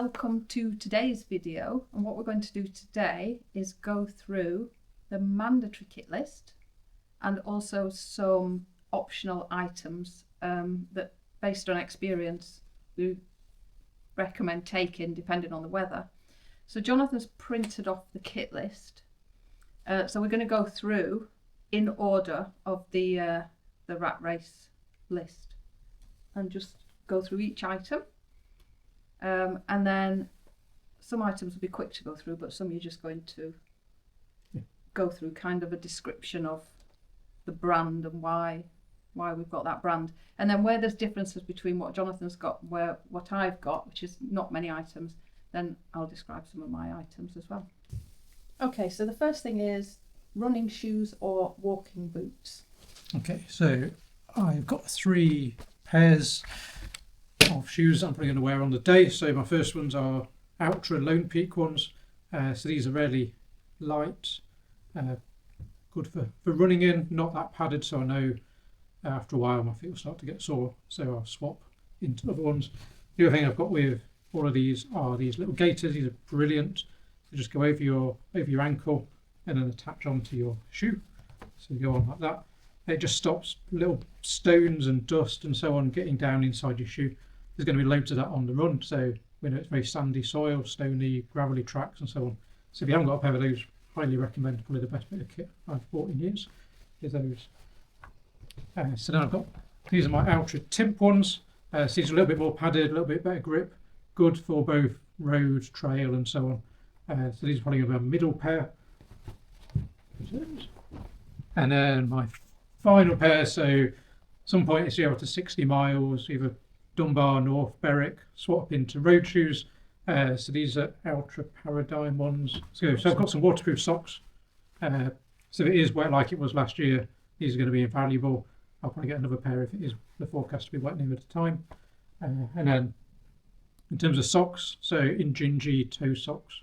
welcome to today's video, and what we're going to do today is go through the mandatory kit list and also some optional items that, based on experience, we recommend taking depending on the weather. So Jonathan's printed off the kit list, so we're going to go through in order of the rat race list and just go through each item. And then some items will be quick to go through, but some you're just going to go through kind of a description of the brand and why we've got that brand. And then where there's differences between what Jonathan's got, what I've got, which is not many items, then I'll describe some of my items as well. Okay, so the first thing is running shoes or walking boots. Okay, so I've got 3 pairs of shoes I'm probably going to wear on the day. So my first ones are Ultra Lone Peak ones. So these are really light, good for running in, not that padded, so I know after a while my feet will start to get sore, so I'll swap into other ones. The other thing I've got with all of these are these little gaiters. These are brilliant. They just go over your ankle and then attach onto your shoe. So you go on like that. It just stops little stones and dust and so on getting down inside your shoe. There's going to be loads of that on the run, so we know it's very sandy soil, stony, gravelly tracks and so on. So if you haven't got a pair of those, highly recommend. Probably the best bit of kit I've bought in years is those. So then I've got, these are my Ultra Timp ones. So these are a little bit more padded, a little bit better grip, good for both road, trail and so on. So these are probably a middle pair. And then my final pair, so some point it's up to 60 miles, either Dunbar, North, Berwick, swap into road shoes. So these are Ultra Paradigm ones. So I've got some waterproof socks. So if it is wet like it was last year, these are going to be invaluable. I'll probably get another pair if it is the forecast to be wet near the time. And then in terms of socks, so Injinji toe socks.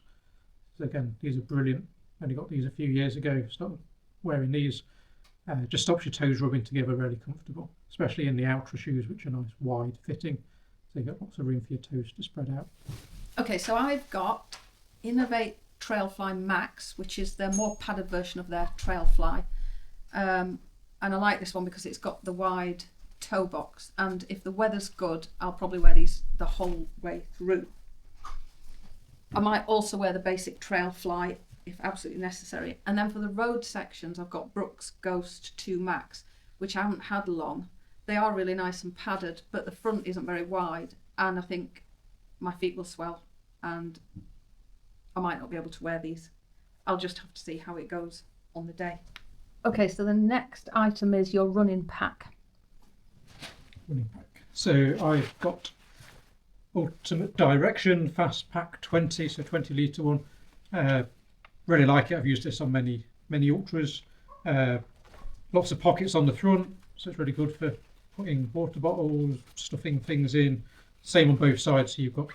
So again, these are brilliant. Only got these a few years ago. Started wearing these. Just stops your toes rubbing together, really comfortable, especially in the Ultra shoes, which are nice wide fitting, so you've got lots of room for your toes to spread out. Okay, so I've got Innovate Trailfly Max, which is the more padded version of their Trailfly, and I like this one because it's got the wide toe box, and if the weather's good I'll probably wear these the whole way through. I might also wear the basic Trailfly if absolutely necessary. And then for the road sections, I've got Brooks Ghost 2 Max, which I haven't had long. They are really nice and padded, but the front isn't very wide, and I think my feet will swell and I might not be able to wear these. I'll just have to see how it goes on the day. Okay, so the next item is your running pack. Running pack. So I've got Ultimate Direction Fast Pack 20, so 20 litre one. Really like it. I've used this on many ultras. Lots of pockets on the front, so it's really good for putting water bottles, stuffing things in. Same on both sides, so you've got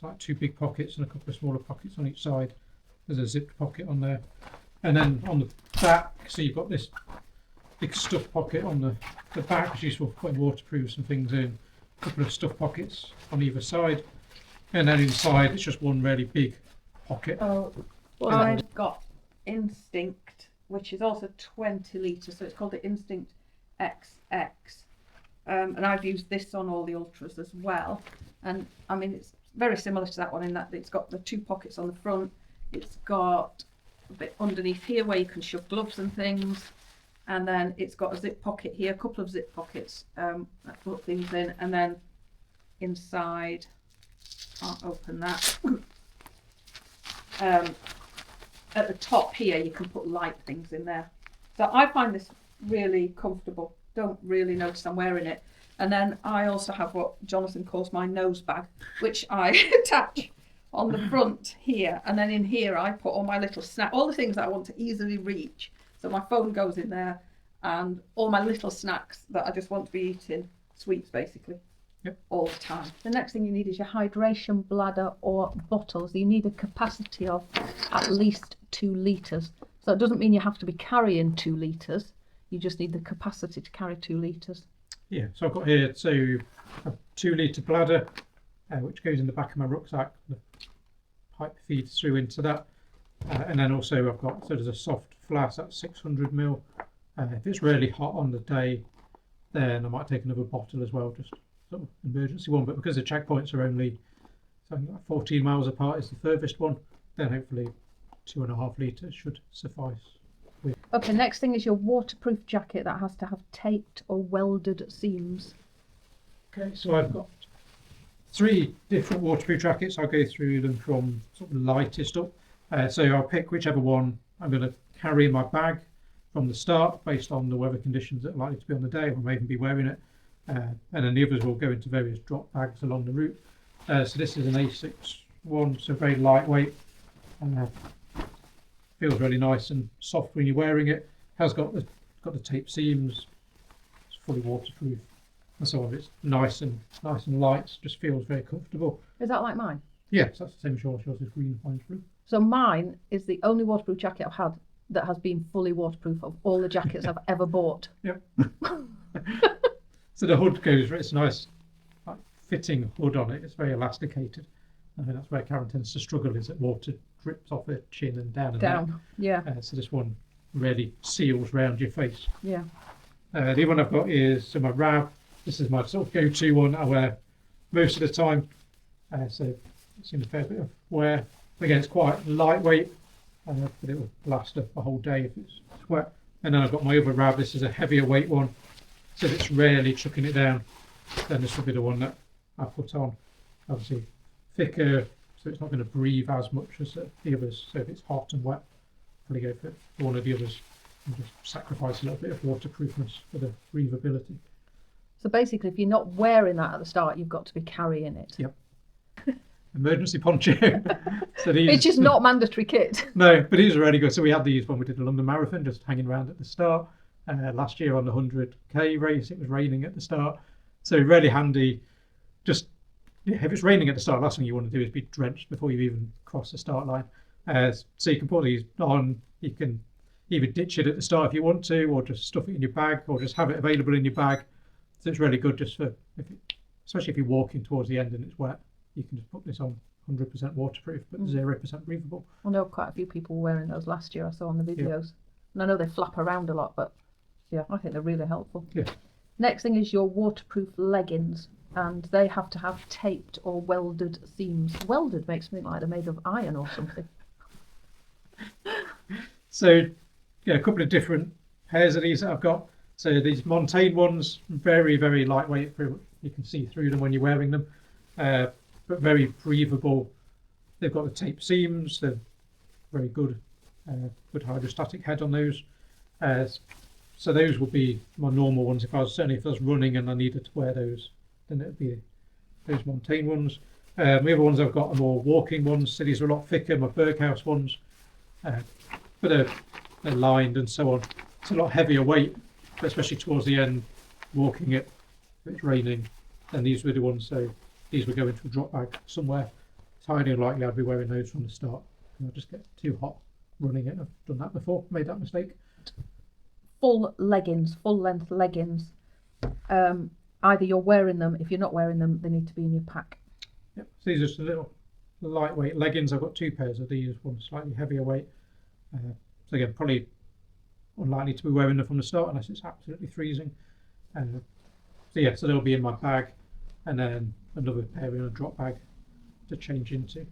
like 2 big pockets and a couple of smaller pockets on each side. There's a zipped pocket on there, and then on the back, so you've got this big stuff pocket on the back, which is useful for putting waterproofs and things in. A couple of stuff pockets on either side, and then inside it's just one really big pocket. Well, I've got Instinct, which is also 20 litres, so it's called the Instinct XX. And I've used this on all the ultras as well. And I mean, it's very similar to that one in that it's got the 2 pockets on the front. It's got a bit underneath here where you can shove gloves and things. And then it's got a zip pocket here, a couple of zip pockets that put things in. And then inside, I'll open that. At the top here you can put light things in there, so I find this really comfortable. Don't really notice I'm wearing it. And then I also have what Jonathan calls my nose bag, which I attach on the front here, and then in here I put all my little all the things that I want to easily reach. So my phone goes in there and all my little snacks that I just want to be eating, sweets basically. Yep. All the time. The next thing you need is your hydration bladder or bottles. You need a capacity of at least 2 litres. So it doesn't mean you have to be carrying 2 litres. You just need the capacity to carry 2 litres. Yeah, so I've got here a 2 litre bladder, which goes in the back of my rucksack. The pipe feeds through into that. And then also I've got, so there's a soft flask, that's 600 ml. If it's really hot on the day, then I might take another bottle as well, just sort of emergency one. But because the checkpoints are only something like 14 miles apart is the furthest one, then hopefully 2.5 litres should suffice. Okay, next thing is your waterproof jacket that has to have taped or welded seams. Okay, so I've got 3 different waterproof jackets. I'll go through them from sort of lightest up. So I'll pick whichever one I'm going to carry in my bag from the start based on the weather conditions that are likely to be on the day. I may even be wearing it. And then the others will go into various drop bags along the route. So this is an A6 one, so very lightweight. Feels really nice and soft when you're wearing it. Has got the tape seams. It's fully waterproof, and so on. It's nice and light. Just feels very comfortable. Is that like mine? Yes, that's the same as yours. Yours is green, mine's blue. So mine is the only waterproof jacket I've had that has been fully waterproof of all the jackets I've ever bought. Yep. So the hood goes. It's a nice, like, fitting hood on it. It's very elasticated. I think that's where Karen tends to struggle, is that water drips off her chin and down. Yeah. So this one really seals round your face. Yeah. The other one I've got is my Rab. This is my sort of go-to one I wear most of the time. So it's in a fair bit of wear. Again, it's quite lightweight, but it will last a whole day if it's wet. And then I've got my other Rab. This is a heavier weight one, so it's rarely chucking it down. Then this will be the one that I put on. Obviously thicker, so it's not going to breathe as much as the others. So if it's hot and wet, probably go for one of the others and just sacrifice a little bit of waterproofness for the breathability. So basically, if you're not wearing that at the start, you've got to be carrying it. Yep. Emergency poncho. So It's just not mandatory kit. No, but these are really good. So we had these when we did the London Marathon, just hanging around at the start. Last year on the 100k race, it was raining at the start. So really handy. Just, yeah, if it's raining at the start, last thing you want to do is be drenched before you even cross the start line. So you can put these on. You can either ditch it at the start if you want to, or just stuff it in your bag, or just have it available in your bag. So it's really good just for, especially if you're walking towards the end and it's wet, you can just put this on 100% waterproof, but 0% breathable. I know quite a few people were wearing those last year. I saw on the videos. Yeah. And I know they flap around a lot, but yeah, I think they're really helpful. Yeah. Next thing is your waterproof leggings, and they have to have taped or welded seams. Welded makes me think like they're made of iron or something. So, yeah, a couple of different pairs of these that I've got. So these Montane ones, very, very lightweight. You can see through them when you're wearing them, but very breathable. They've got the tape seams. They're very good, good hydrostatic head on those. So those would be my normal ones. Certainly if I was running and I needed to wear those, then it would be those Montane ones. The other ones I've got are more walking ones. So these are a lot thicker, my Berghaus ones, but they're lined and so on. It's a lot heavier weight, but especially towards the end, walking it, if it's raining, then these were the ones. So these would go into a drop bag somewhere. It's highly unlikely I'd be wearing those from the start. I'll just get too hot running it. I've done that before, made that mistake. Full leggings, full length leggings. Either you're wearing them, if you're not wearing them, they need to be in your pack. Yep. So these are just a little lightweight leggings. I've got 2 pairs of these, one slightly heavier weight. So again, probably unlikely to be wearing them from the start unless it's absolutely freezing. So they'll be in my bag, and then another pair in a drop bag to change into.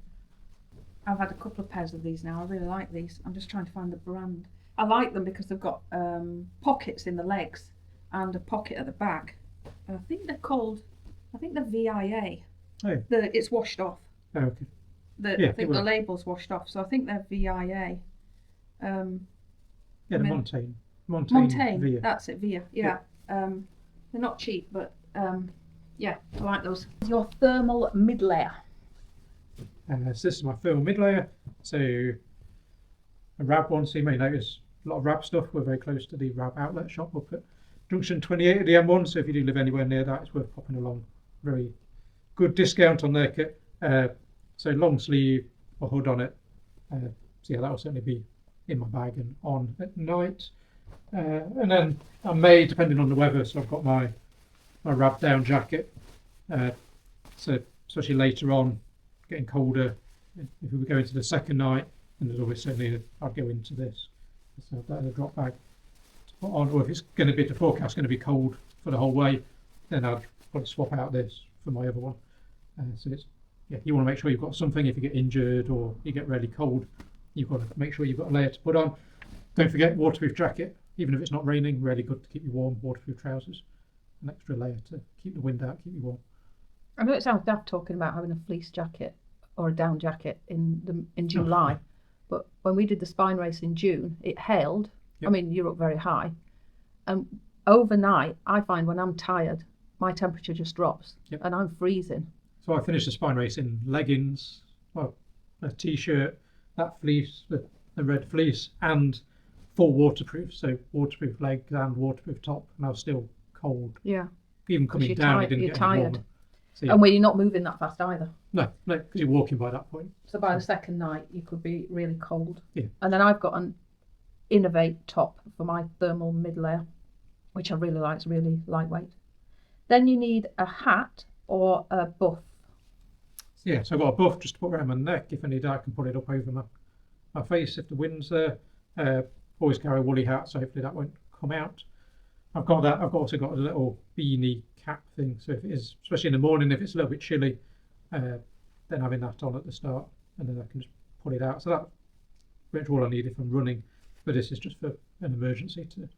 I've had a couple of pairs of these now. I really like these. I'm just trying to find the brand. I like them because they've got pockets in the legs and a pocket at the back. I think they're VIA. Oh. It's washed off. Oh, okay. I think the label's washed off, so I think they're VIA. The Montane. Montane. That's it, VIA. Yeah. They're not cheap, but yeah, I like those. Your thermal mid layer. So this is my thermal mid layer. So a Rab one. So you may notice a lot of Rab stuff. We're very close to the Rab outlet shop up at Junction 28 of the M1. So if you do live anywhere near that, it's worth popping along. Very good discount on their kit. So long sleeve or hood on it. So yeah, that will certainly be in my bag and on at night. And then I may, depending on the weather, so I've got my Rab down jacket. So especially later on, getting colder, if we go into the second night, then there's always certainly I'd go into this. So that as a drop bag to put on, or if it's going to be the forecast going to be cold for the whole way, then I'd probably swap out this for my other one. So it's you want to make sure you've got something. If you get injured or you get really cold, you've got to make sure you've got a layer to put on. Don't forget waterproof jacket, even if it's not raining. Really good to keep you warm. Waterproof trousers, an extra layer to keep the wind out, keep you warm. I know it sounds daft talking about having a fleece jacket or a down jacket in July, but when we did the spine race in June, it hailed. Yep. I mean, you're up very high, and overnight, I find when I'm tired, my temperature just drops, and I'm freezing. So I finished the spine race in leggings, well, a t-shirt, that fleece, the red fleece, and full waterproof. So waterproof legs and waterproof top, and I was still cold. Yeah. Even coming down, it didn't get any warmer. Tired. So, and where you're not moving that fast either. No, because you're walking by that point. So by the second night, you could be really cold. Yeah. And then I've got an Innovate top for my thermal mid layer, which I really like. It's really lightweight. Then you need a hat or a buff. Yeah, so I've got a buff just to put around my neck. If I need that, I can put it up over my face if the wind's there. Always carry a woolly hat, so hopefully that won't come out. I've got that. I've also got a little beanie cap thing, so if it is, especially in the morning, if it's a little bit chilly, then having that on at the start, and then I can just pull it out. So that's pretty much all I need if I'm running, but this is just for an emergency to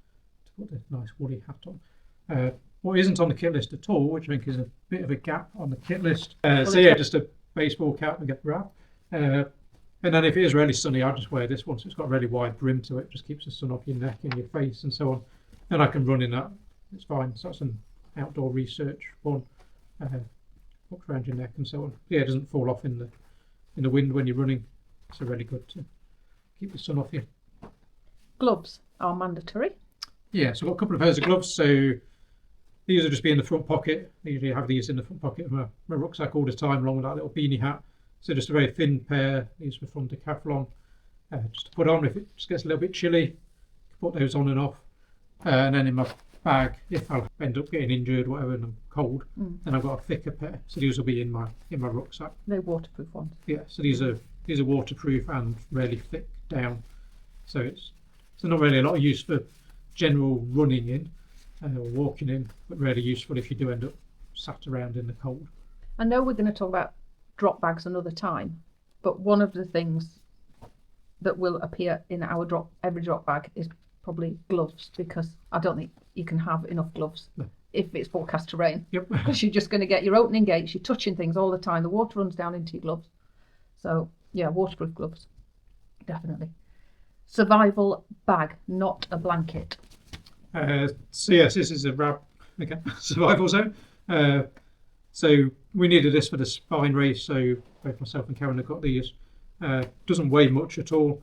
put the nice woolly hat on. What isn't on the kit list at all, which I think is a bit of a gap on the kit list. So yeah, just a baseball cap and get the wrap. And then if it is really sunny, I'll just wear this one, so it's got a really wide brim to it, just keeps the sun off your neck and your face and so on. And I can run in that, it's fine. So that's an outdoor research one, hooks around your neck and so on. Yeah, it doesn't fall off in the wind when you're running. So really good to keep the sun off you. Gloves are mandatory. Yeah, so I've got a couple of pairs of gloves. So these will just be in the front pocket. I usually have these in the front pocket of my rucksack all the time, along with that little beanie hat. So just a very thin pair. These are from Decathlon. Just to put on if it just gets a little bit chilly. Put those on and off. And then in my bag, if I end up getting injured, whatever, and I'm cold, then I've got a thicker pair. So these will be in my rucksack. They're waterproof ones. Yeah. So these are waterproof and really thick down. So it's not really a lot of use for general running in or walking in, but really useful if you do end up sat around in the cold. I know we're going to talk about drop bags another time, but one of the things that will appear in our every drop bag is probably gloves, because I don't think you can have enough gloves if it's forecast to rain. Yep. Because you're just going to get your opening gates, you're touching things all the time, the water runs down into your gloves. So yeah, waterproof gloves, definitely. Survival bag, not a blanket. So yes, this is a wrap, okay, survival zone. So we needed this for the spine race, so both myself and Karen have got these. Doesn't weigh much at all.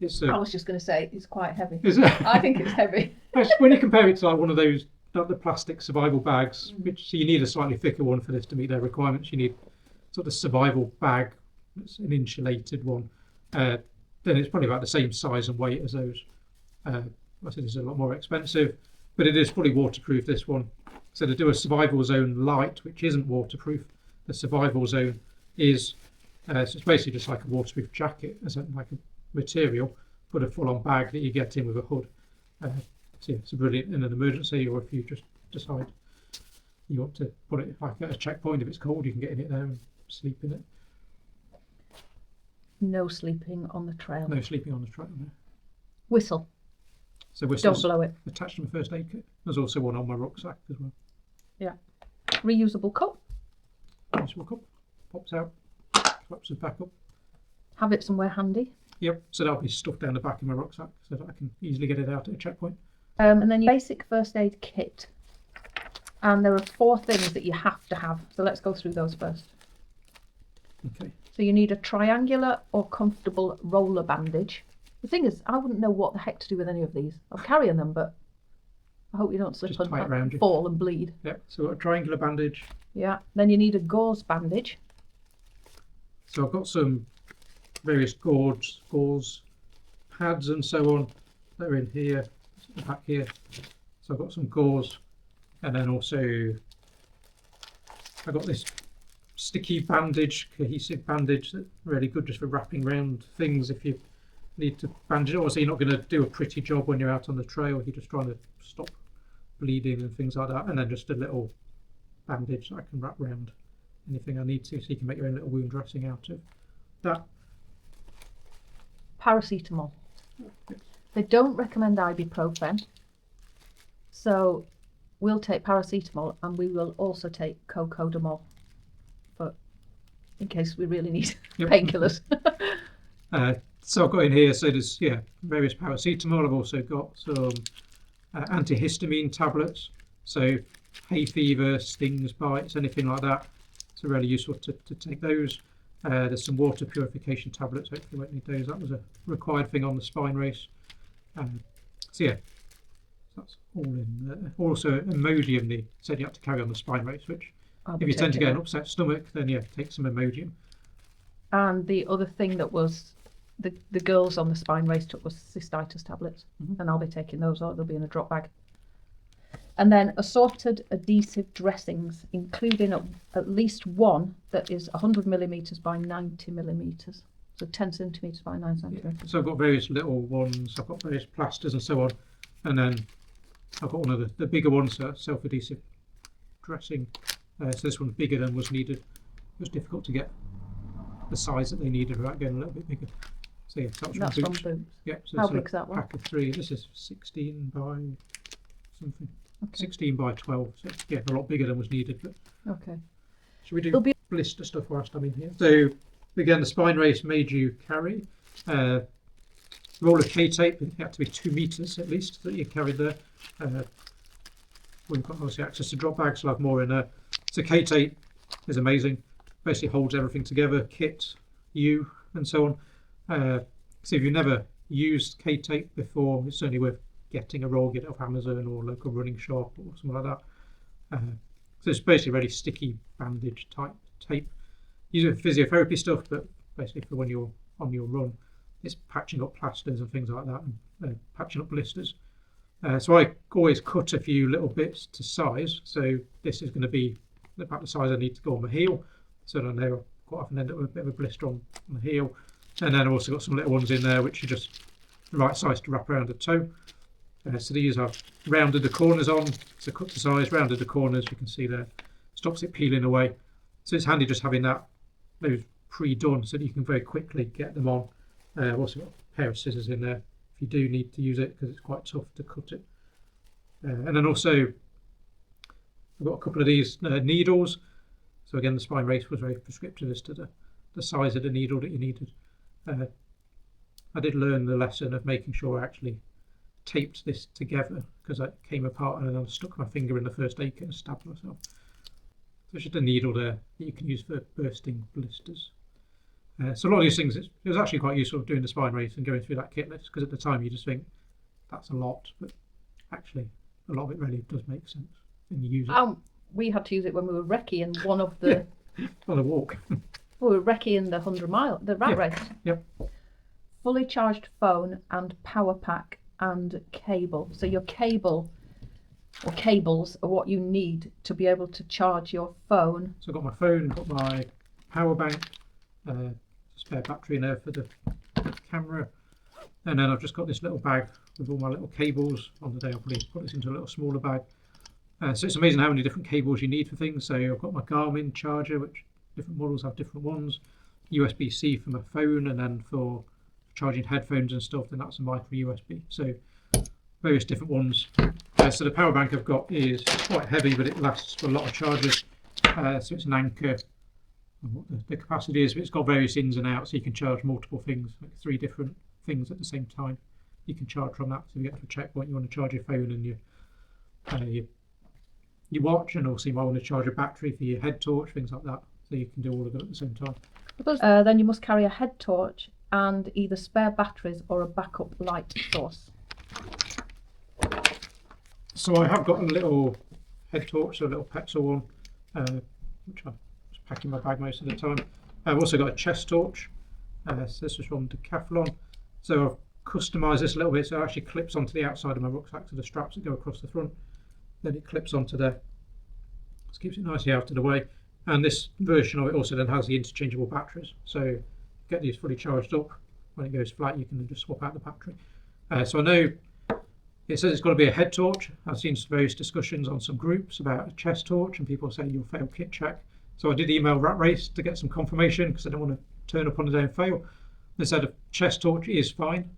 I was just going to say it's quite heavy. Is it? I think it's heavy. When you compare it to like one of those, like the plastic survival bags, which so you need a slightly thicker one for this to meet their requirements. You need sort of survival bag, it's an insulated one. Then it's probably about the same size and weight as those. I said it's a lot more expensive, but it is fully waterproof, this one. So to do a survival zone light, which isn't waterproof, the survival zone is, so it's basically just like a waterproof jacket, as like a material, but a full-on bag that you get in with a hood. So yeah, it's brilliant in an emergency, or if you just decide you want to put it like at a checkpoint, if it's cold, you can get in it there and sleep in it. No sleeping on the trail. No sleeping on the trail, no. Whistle. So whistle's don't blow it. Attached to my first aid kit. There's also one on my rucksack as well. Yeah. Reusable cup. Reusable cup. Pops out. Collapses back up. Have it somewhere handy. Yep. So that'll be stuffed down the back of my rucksack so that I can easily get it out at a checkpoint. And then your basic first aid kit. And there are 4 things that you have to have. So let's go through those first. Okay. So you need a triangular or comfortable roller bandage. The thing is, I wouldn't know what the heck to do with any of these. I'm carrying them, but I hope you don't slip and fall and bleed. Yeah, so a triangular bandage. Yeah, then you need a gauze bandage. So I've got some various gauze pads and so on that are in here, back here. So I've got some gauze, and then also I got this sticky bandage, cohesive bandage, that's really good just for wrapping around things if you need to bandage it. Obviously, you're not going to do a pretty job when you're out on the trail. You're just trying to stop bleeding and things like that. And then just a little bandage that I can wrap around anything I need to, so you can make your own little wound dressing out of that. Paracetamol. They don't recommend ibuprofen, so we'll take paracetamol, and we will also take cocodamol, but in case we really need painkillers. So I've got in here, so there's various paracetamol. I've also got some antihistamine tablets, so hay fever, stings, bites, anything like that. So really useful to take those. There's some water purification tablets. Hopefully you won't need those. That was a required thing on the spine race. So that's all in there. Also Imodium, they said you had to carry on the spine race, which if you tend to get an upset stomach, then take some Imodium. And the other thing that was the girls on the spine race took was cystitis tablets, and I'll be taking those, or they'll be in a drop bag. And then assorted adhesive dressings, including at least one that is 100 millimetres by 90 millimetres, so 10 centimetres by 9 centimetres. So I've got various little ones, I've got various plasters and so on, and then I've got one of the bigger ones, self-adhesive dressing. So this one's bigger than was needed. It was difficult to get the size that they needed without getting a little bit bigger. So that's from Boots. Yeah, so how big's that one? Pack of 3. This is 16 by something. Okay. 16 by 12. So a lot bigger than was needed. But Okay. should we do blister stuff whilst I'm in here? So again, the spine race made you carry roll of K-tape. It had to be 2 meters at least that you carried there. We've got obviously access to drop bags, so I'll have more in there. So K-tape is amazing. Basically holds everything together, kit, you, and so on. So if you've never used K-tape before, it's certainly worth getting a roll, get it off Amazon or local running shop or something like that. So it's basically really sticky bandage type tape. Use it for physiotherapy stuff, but basically for when you're on your run, it's patching up plasters and things like that, and patching up blisters. So I always cut a few little bits to size. So this is going to be about the size I need to go on my heel. So I know I quite often end up with a bit of a blister on the heel. And then I've also got some little ones in there which are just the right size to wrap around the toe. So these I've rounded the corners on, so cut to size, rounded the corners, you can see there, stops it peeling away. So it's handy just having those pre-done so that you can very quickly get them on. I've also got a pair of scissors in there if you do need to use it, because it's quite tough to cut it. And then also I've got a couple of these needles. So again, the spine race was very prescriptive as to the size of the needle that you needed. I did learn the lesson of making sure I actually taped this together, because it came apart and then I stuck my finger in the first ache and stabbed myself. So it's just a needle there that you can use for bursting blisters. So a lot of these things, it was actually quite useful doing the spine race and going through that kit list, because at the time you just think that's a lot, but actually a lot of it really does make sense when you use it. We had to use it when we were recce in one of the on a walk. we were recce in the 100 mile, the rat race. Yep. Fully charged phone and power pack and cable. So your cable or cables are what you need to be able to charge your phone. So I've got my phone, got my power bank, spare battery in there for the camera, and then I've just got this little bag with all my little cables. On the day I'll probably put this into a little smaller bag. So it's amazing how many different cables you need for things. So I've got my Garmin charger, which different models have different ones, USB-C for my phone, and then for charging headphones and stuff, then that's a micro USB. So various different ones. So the power bank I've got is quite heavy, but it lasts for a lot of charges. So it's an Anchor. What the capacity is, but it's got various ins and outs, so you can charge multiple things, like 3 different things at the same time. You can charge from that. So you get to a checkpoint, you want to charge your phone and your watch, and also you might want to charge a battery for your head torch, things like that. So you can do all of it at the same time. Then you must carry a head torch and either spare batteries or a backup light source. So I have got a little head torch, so a little petrol one, which I was packing in my bag most of the time. I've also got a chest torch. So this is from Decathlon. So I've customised this a little bit, so it actually clips onto the outside of my rucksack, so the straps that go across the front. Then it clips onto there. Just keeps it nicely out of the way. And this version of it also then has the interchangeable batteries. So get these fully charged up. When it goes flat, you can then just swap out the battery. So I know it says it's got to be a head torch. I've seen various discussions on some groups about a chest torch, and people say you'll fail kit check. So I did email Rat Race to get some confirmation because I don't want to turn up on the day and fail. They said a chest torch is fine.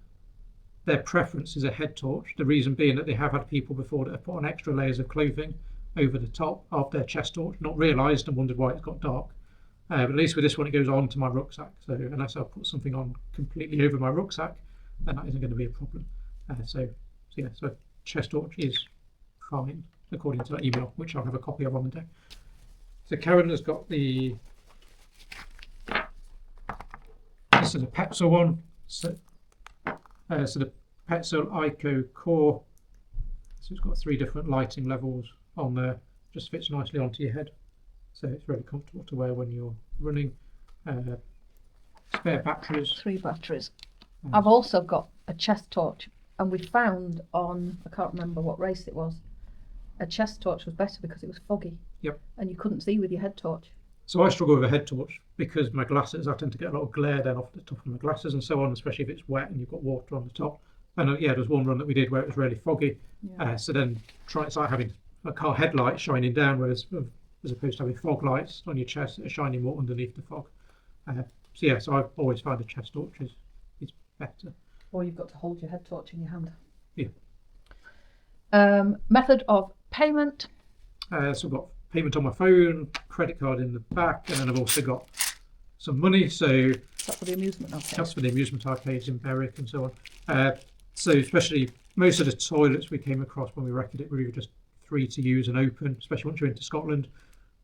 Their preference is a head torch. The reason being that they have had people before that have put on extra layers of clothing over the top of their chest torch, not realised and wondered why it's got dark. But at least with this one, it goes on to my rucksack. So unless I put something on completely over my rucksack, then that isn't going to be a problem. So chest torch is fine according to that email, which I'll have a copy of on the day. So Karen has got this is a Petzl one. So the Petzl ICO Core. So it's got 3 different lighting levels on there. Just fits nicely onto your head. So it's very comfortable to wear when you're running. Spare batteries. 3 batteries. I've also got a chest torch, and we found on, I can't remember what race it was, a chest torch was better because it was foggy. Yep. And you couldn't see with your head torch. So I struggle with a head torch because my glasses, I tend to get a lot of glare then off the top of my glasses and so on, especially if it's wet and you've got water on the top. And there was one run that we did where it was really foggy. Yeah. So then it's like having a car headlight shining down, whereas as opposed to having fog lights on your chest that are shining more underneath the fog. So I always find a chest torch is better. Or you've got to hold your head torch in your hand. Yeah. Method of payment. So I've got payment on my phone, credit card in the back, and then I've also got some money. So That's for the amusement arcade. that's for the amusement arcades in Berwick and so on. So especially most of the toilets we came across when we wrecked it were either just free to use and open, especially once you're into Scotland,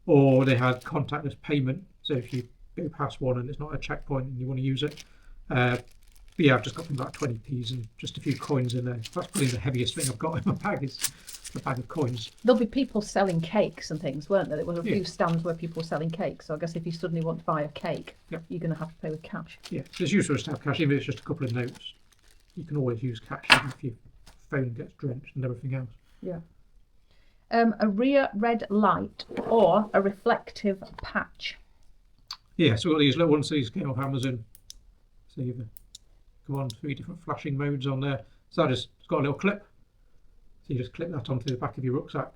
or they had contactless payment. So if you go past one and it's not a checkpoint and you want to use it. But yeah, I've just got things like 20p's and just a few coins in there. That's probably the heaviest thing I've got in my bag is a bag of coins. There'll be people selling cakes and things, weren't there? There was a Yeah. few stands where people were selling cakes. So I guess if you suddenly want to buy a cake, Yep. you're going to have to pay with cash. Yeah, so it's useful to have cash, even if it's just a couple of notes. You can always use cash even if your phone gets drenched and everything else. Yeah. A rear red light or a reflective patch. Yeah, so we've got these little ones, so these came off Amazon. So you've come on 3 different flashing modes on there. So it's got a little clip. So you just clip that onto the back of your rucksack,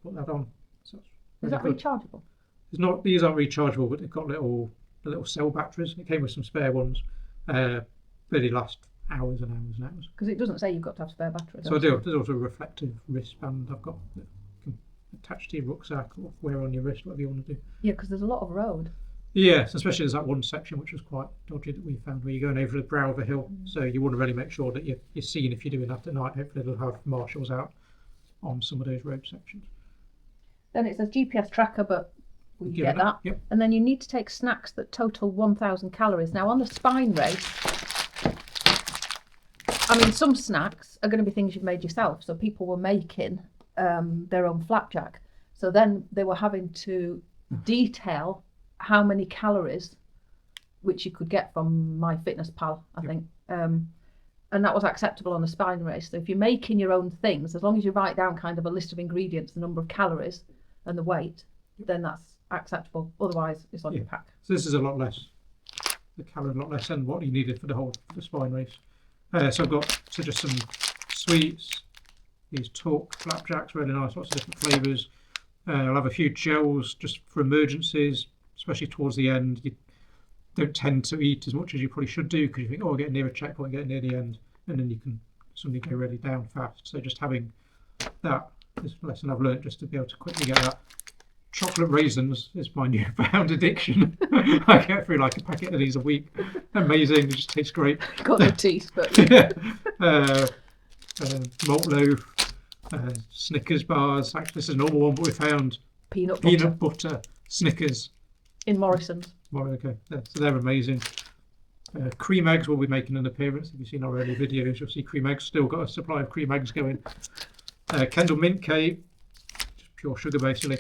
put that on. So it's Is that really good. rechargeable? These aren't rechargeable, but they've got little cell batteries. It came with some spare ones. Really last hours and hours and hours. Because it doesn't say you've got to have spare batteries. So I do. There's also a reflective wristband I've got that you can attach to your rucksack or wear on your wrist, whatever you want to do. Yeah, because there's a lot of road. Yes, especially there's that one section which was quite dodgy that we found where you're going over the brow of a hill. So you want to really make sure that you're seeing if you're doing that at night. Hopefully they'll have marshals out on some of those road sections. Then it says GPS tracker, but we Give get it that. Yep. And then you need to take snacks that total 1,000 calories. Now on the spine race, I mean, some snacks are going to be things you've made yourself. So people were making their own flapjack. So then they were having to detail how many calories, which you could get from MyFitnessPal, I think. And that was acceptable on the spine race. So if you're making your own things, as long as you write down kind of a list of ingredients, the number of calories and the weight, then that's acceptable. Otherwise, it's on your pack. So this is a lot less. The calorie a lot less than what you needed for the spine race. So I've got just some sweets, these Talk flapjacks, really nice, lots of different flavours. I'll have a few gels just for emergencies, especially towards the end. You don't tend to eat as much as you probably should do because you think, oh, getting near a checkpoint, getting near the end, and then you can suddenly go really down fast. So just having that is a lesson I've learned just to be able to quickly get that. Chocolate raisins is my newfound addiction. I get through like a packet of these a week. Amazing, they just taste great. Got no teeth, but Malt loaf, Snickers bars. Actually, this is a normal one, but we found peanut butter Snickers. in Morrison's. Well, okay, so they're amazing. Cream eggs will be making an appearance. If you've seen our early videos, you'll see cream eggs. Still got a supply of cream eggs going. Kendall mint cake, just pure sugar basically.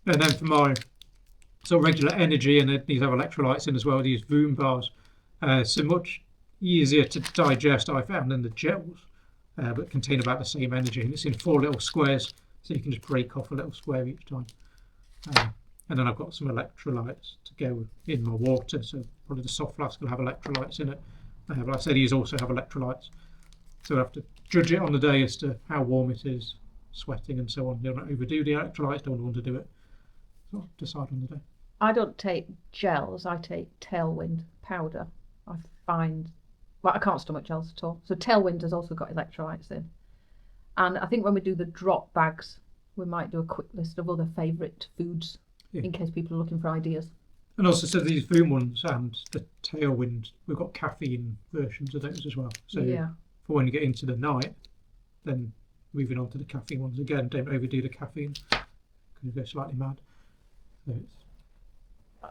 And then for my regular energy, and these have electrolytes in as well, these Voom bars. So much easier to digest, I found, than the gels, but contain about the same energy. And it's in 4 little squares, so you can just break off a little square each time. And then I've got some electrolytes to go in my water. So probably the soft flask will have electrolytes in it. But like I said, these also have electrolytes. So I have to judge it on the day as to how warm it is, sweating and so on. Don't want to overdo the electrolytes, don't want to do it. So I'll decide on the day. I don't take gels, I take Tailwind powder. I find, well, I can't stomach gels at all. So Tailwind has also got electrolytes in. And I think when we do the drop bags, we might do a quick list of other favourite foods in case people are looking for ideas. And also, so these Voom ones and the Tailwind, we've got caffeine versions of those as well. So for when you get into the night, then moving on to the caffeine ones again, don't overdo the caffeine because you go slightly mad. So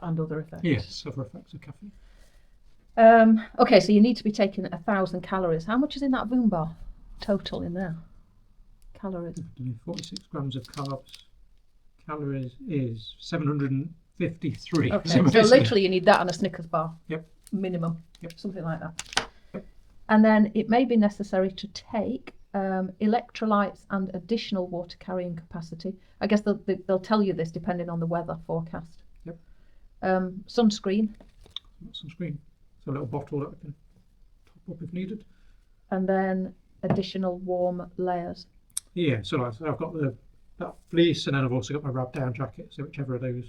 and other effects. Yes, other effects of caffeine. Okay, so you need to be taking 1,000 calories. How much is in that Voom bar total in there? Calories. 46 grams of carbs. Calories is 753. Okay, so literally you need that on a Snickers bar. Yep. Minimum. Yep. Something like that. Yep. And then it may be necessary to take electrolytes and additional water carrying capacity. I guess they'll tell you this depending on the weather forecast. Yep. Sunscreen. Sunscreen. So a little bottle that I can top up if needed. And then additional warm layers. Yeah, so like I've got that fleece, and then I've also got my wrap down jacket. So whichever of those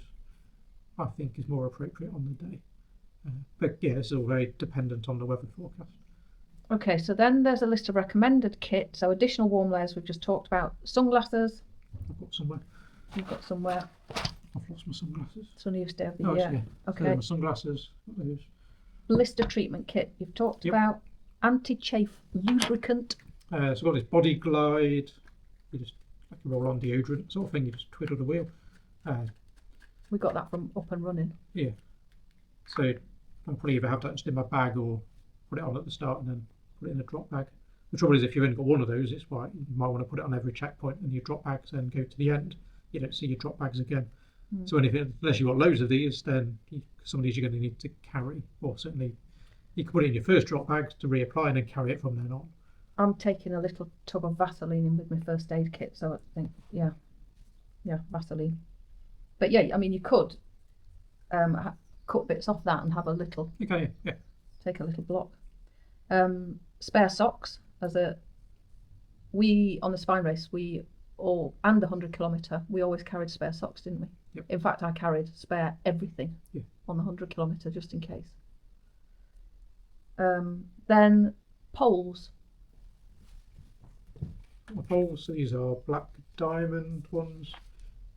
I think is more appropriate on the day. But yeah, it's all very dependent on the weather forecast. Okay, so then there's a list of recommended kit. So additional warm layers we've just talked about. Sunglasses. I've got somewhere. You've got somewhere. I've lost my sunglasses. Sunniest day of the Oh, year. yeah. Okay. So my sunglasses. Got those. Blister treatment kit you've talked about. Anti-chafe lubricant. So I've got this Body Glide. You just like a roll-on deodorant sort of thing. You just twiddle the wheel. We got that from Up and Running. Yeah. So I'll probably either have that just in my bag or put it on at the start and then put it in a drop bag. The trouble is if you've only got one of those, it's why you might want to put it on every checkpoint and your drop bags then go to the end. You don't see your drop bags again. So unless you've got loads of these, then some of these you're going to need to carry, or certainly you can put it in your first drop bag to reapply and then carry it from then on. I'm taking a little tub of Vaseline in with my first aid kit, so I think, Vaseline. But yeah, I mean, you could cut bits off that and have a little. You can, yeah. Take a little block. Spare socks. We on the spine race, and the 100 kilometre, we always carried spare socks, didn't we? Yep. In fact, I carried spare everything on the 100 kilometre just in case. Then poles. My poles, so these are black diamond ones.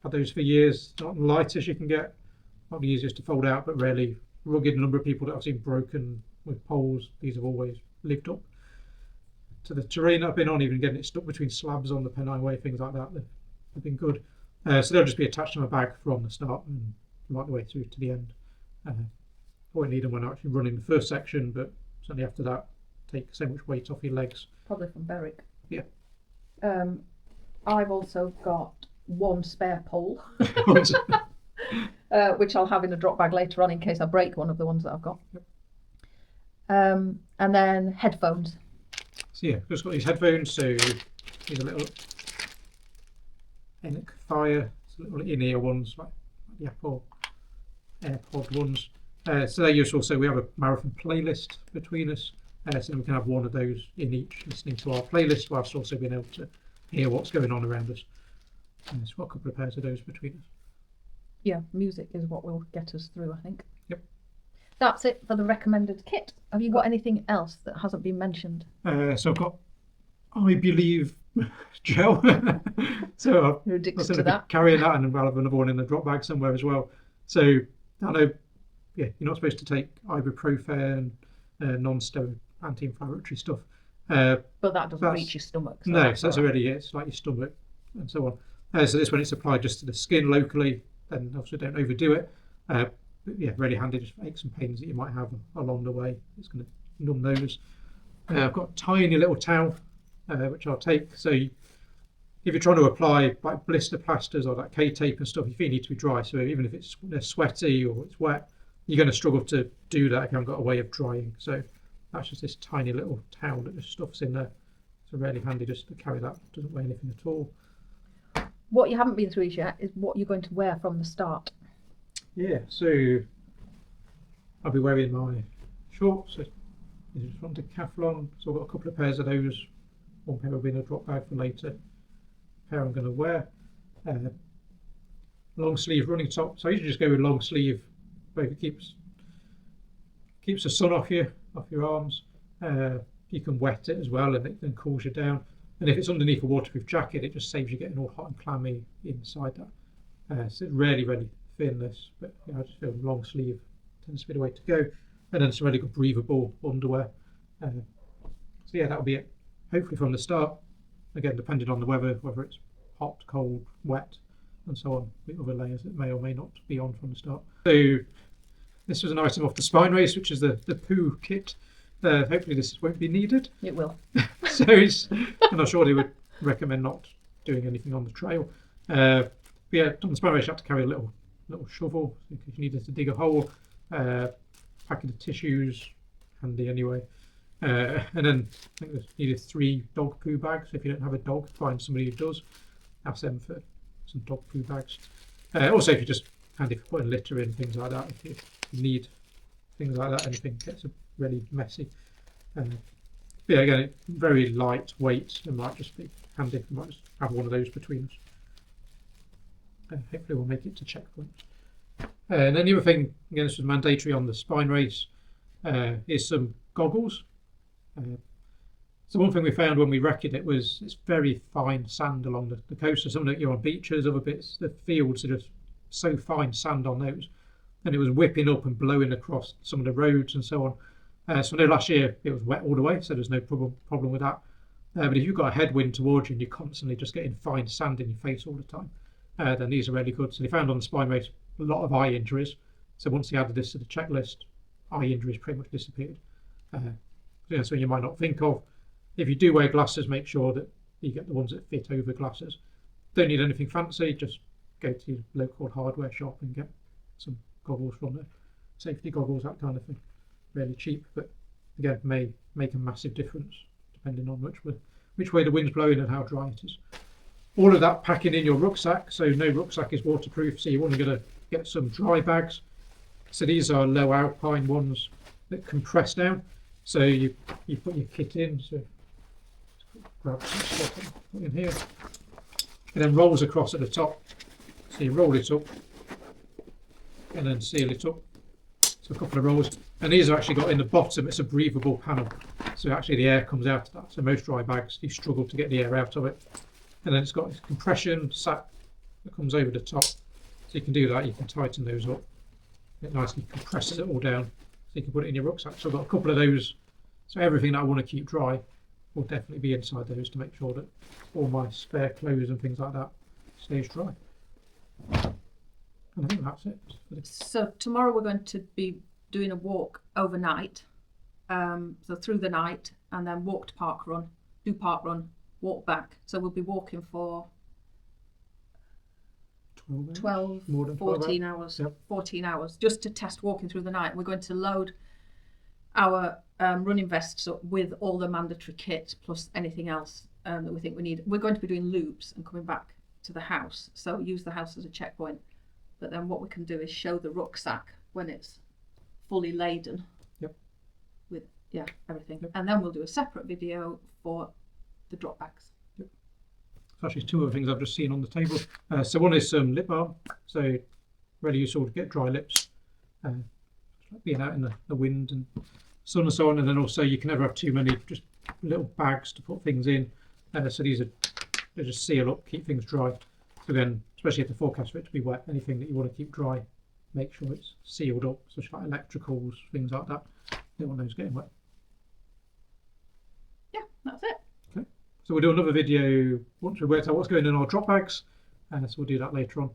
Had those for years. Not the lightest you can get. Not the easiest to fold out, but really rugged. Number of people that I've seen broken with poles. These have always lived up to the terrain I've been on, even getting it stuck between slabs on the Pennine Way, things like that. They've been good. So they'll just be attached to my bag from the start and right the way through to the end. I won't need them when I'm actually running the first section, but certainly after that, take so much weight off your legs. Probably from Berwick. Yeah. I've also got one spare pole, which I'll have in a drop bag later on in case I break one of the ones that I've got. Yep. And then headphones. So yeah, just got these headphones. So these are little Enoch Fire, little in-ear ones like the Apple AirPod ones. So they're useful. So we have a marathon playlist between us. So we can have one of those in each, listening to our playlist, whilst also being able to hear what's going on around us. So we've got a couple of pairs of those between us. Yeah, music is what will get us through, I think. Yep. That's it for the recommended kit. Have you got anything else that hasn't been mentioned? So I've got, I believe, gel. So You're addicted to that. Carrying that, and I'll have another one in the drop bag somewhere as well. So I know, you're not supposed to take ibuprofen, non-steroid anti-inflammatory stuff. But that doesn't reach your stomach. So that's already it. It's like your stomach and so on. So this, when it's applied just to the skin locally, then obviously don't overdo it. But yeah, really handy just for aches and pains that you might have along the way. It's going to numb those. I've got a tiny little towel, which I'll take. So if you're trying to apply like blister plasters or like K-tape and stuff, you need to be dry. So even if it's sweaty or it's wet, you're going to struggle to do that if you haven't got a way of drying. So that's just this tiny little towel that just stuffs in there. So really handy just to carry that. It doesn't weigh anything at all. What you haven't been through yet is what you're going to wear from the start. Yeah, so I'll be wearing my shorts. So this is from Decathlon. So I've got a couple of pairs of those. One pair will be in a drop bag for later. Pair I'm going to wear. Long sleeve running top. So I usually just go with long sleeve. Both it keeps the sun off your arms. You can wet it as well, and it then cools you down. And if it's underneath a waterproof jacket, it just saves you getting all hot and clammy inside that. So it's really, really thin this, but I just feel long sleeve tends to be the way to go. And then some really good breathable underwear. So yeah, that'll be it. Hopefully from the start. Again, depending on the weather, whether it's hot, cold, wet, and so on, with other layers that may or may not be on from the start. So this was an item off the Spine Race, which is the poo kit. Hopefully this won't be needed. It will. So and I'm sure they would recommend not doing anything on the trail. But yeah, on the Spine Race you have to carry a little shovel because you needed to dig a hole. Packet of tissues, handy anyway. And then I think there's needed 3 dog poo bags. If you don't have a dog, find somebody who does. Ask them for some dog poo bags. Also, if you just handy for putting litter in, things like that. If you need things like that, anything gets really messy. Yeah, again, very lightweight. It might just be handy. We might just have one of those between us. Hopefully, we'll make it to checkpoint. And then the other thing, again, this was mandatory on the Spine Race, is some goggles. So one thing we found when we wrecked it was it's very fine sand along the coast. So some of you're on beaches, other bits, the fields are just so fine sand on those, and it was whipping up and blowing across some of the roads and so on. So I know last year it was wet all the way, so there's no problem with that. But if you've got a headwind towards you and you're constantly just getting fine sand in your face all the time, then these are really good. So they found on the Spine Race a lot of eye injuries. So once they added this to the checklist, eye injuries pretty much disappeared. So you might not think of. If you do wear glasses, make sure that you get the ones that fit over glasses. Don't need anything fancy, just go to your local hardware shop and get some goggles from there. Safety goggles, that kind of thing. Really cheap, but again, may make a massive difference depending on which way the wind's blowing and how dry it is. All of that packing in your rucksack, so no rucksack is waterproof, so you want to get some dry bags. So these are low alpine ones that compress down. So you put your kit in, so grab some stuff put in here. It then rolls across at the top. So you roll it up and then seal it up. So a couple of rolls. And these are actually got in the bottom, it's a breathable panel. So actually the air comes out of that. So most dry bags, you struggle to get the air out of it. And then it's got this compression sack that comes over the top. So you can do that, you can tighten those up. It nicely compresses it all down. So you can put it in your rucksack. So I've got a couple of those. So everything that I want to keep dry will definitely be inside those to make sure that all my spare clothes and things like that stays dry. And I think that's it. So tomorrow we're going to be doing a walk overnight. So through the night, and then walk to park run, do park run, walk back. So we'll be walking for 12, more than 14 hours. Yep. 14 hours just to test walking through the night. We're going to load our running vests up with all the mandatory kit plus anything else that we think we need. We're going to be doing loops and coming back to the house, so use the house as a checkpoint. But then what we can do is show the rucksack when it's fully laden. Yep. With everything. Yep. And then we'll do a separate video for the drop bags. Yep. So actually 2 other things I've just seen on the table. So one is some lip balm. So really useful to get dry lips. Being out in the wind and sun and so on, and then also you can never have too many just little bags to put things in. So they just seal up, keep things dry. So then, especially if the forecast for it to be wet, anything that you want to keep dry, make sure it's sealed up, such like electricals, things like that. Don't want those getting wet. Yeah, that's it. Okay. So we'll do another video once we've worked out what's going in our drop bags, so we'll do that later on.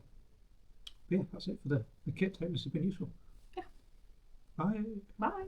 But yeah, that's it for the kit. Hope this has been useful. Yeah. Bye. Bye.